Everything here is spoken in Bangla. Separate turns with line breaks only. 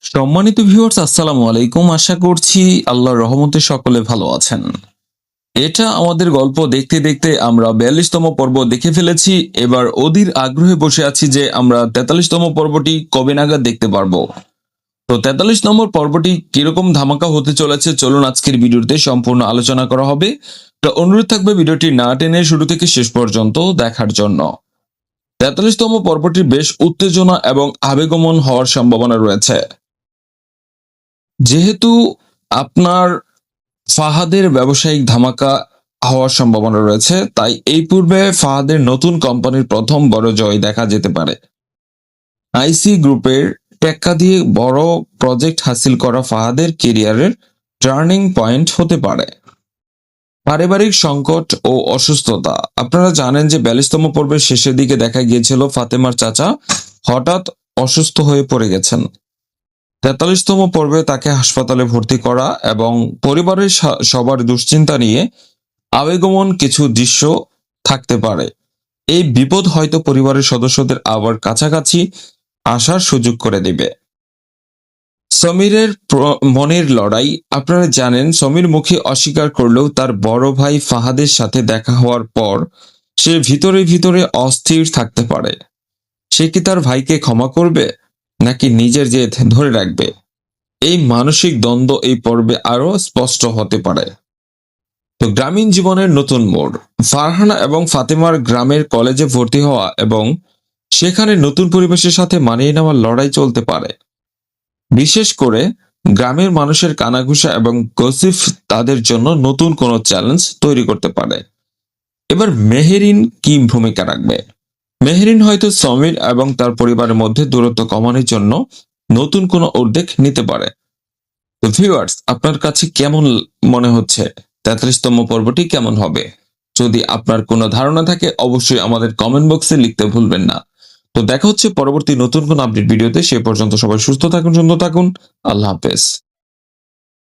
সম্মানিত ভিউয়ার্স, আসসালামু আলাইকুম। আশা করছি আল্লাহর রহমতে সকলে ভালো আছেন। এটা আমাদের গল্প দেখতে দেখতে আমরা ৪২তম পর্ব দেখে ফেলেছি। এবার অধীর আগ্রহে বসে আছি যে আমরা ৪৩তম পর্বটি কবে নাগাদ দেখতে পারবো। তো ৪৩ নম্বর পর্বটি কিরকম ধামাকা হতে চলেছে চলুন আজকের ভিডিওতে সম্পূর্ণ আলোচনা করা হবে। তো অনুরোধ থাকবে ভিডিওটি না টেনে শুরু থেকে শেষ পর্যন্ত দেখার জন্য। ৪৩তম পর্বটি বেশ উত্তেজনা এবং আবেগমন হওয়ার সম্ভাবনা রয়েছে। যেহেতু আপনার ফাহাদের ব্যবসায়িক ধামাকা হওয়ার সম্ভাবনা রয়েছে, তাই এই পূর্বে ফাহাদের নতুন কোম্পানির প্রথম বড় জয় দেখা যেতে পারে। আইসি গ্রুপের টেক্কা দিয়ে বড় প্রজেক্ট হাসিল করা ফাহাদের কেরিয়ারের টার্নিং পয়েন্ট হতে পারে। পারিবারিক সংকট ও অসুস্থতা। আপনারা জানেন যে ৪২তম পর্বের শেষের দিকে দেখা গিয়েছিল ফাতেমার চাচা হঠাৎ অসুস্থ হয়ে পড়ে গেছেন। ৪৩তম পর্বে তাকে হাসপাতালে ভর্তি করা এবং পরিবারের সবার দুশ্চিন্তা নিয়ে আবেগমন কিছু দৃশ্য থাকতে পারে। এই বিপদ হয়তো পরিবারের সদস্যদের আবার কাছাকাছি আসার সুযোগ করে দিবে। সমীরের মনের লড়াই। আপনারা জানেন সমীর মুখে অস্বীকার করলেও তার বড় ভাই ফাহাদের সাথে দেখা হওয়ার পর সে ভিতরে ভিতরে অস্থির থাকতে পারে। সে কি তার ভাইকে ক্ষমা করবে নাকি নিজের জেদ ধরে রাখবে? এই মানসিক দ্বন্দ্ব এই পর্বে আরো স্পষ্ট হতে পারে। তো গ্রামীণ জীবনের নতুন মোড়। ফারহানা এবং ফাতেমার গ্রামের কলেজে ভর্তি হওয়া এবং সেখানে নতুন পরিবেশের সাথে মানিয়ে নেওয়ার লড়াই চলতে পারে। বিশেষ করে গ্রামের মানুষের কানাঘুষা এবং গসিপ তাদের জন্য নতুন কোনো চ্যালেঞ্জ তৈরি করতে পারে। এবার মেহেরিন কি ভূমিকা রাখবে? মেহেরিন হয়তো সমীর এবং তার পরিবারের মধ্যে দূরত্ব কমানোর জন্য নতুন কোনো উদ্যোগ নিতে পারে। তো ভিউয়ার্স, আপনার কাছে কেমন মনে হচ্ছে ৪৩তম পর্বটি কেমন হবে? যদি আপনার কোনো ধারণা থাকে অবশ্যই আমাদের কমেন্ট বক্সে লিখতে ভুলবেন না। তো দেখা হচ্ছে পরবর্তী নতুন কোনো আপডেট ভিডিওতে। সে পর্যন্ত সবাই সুস্থ থাকুন, সুন্দর থাকুন। আল্লাহ হাফেজ।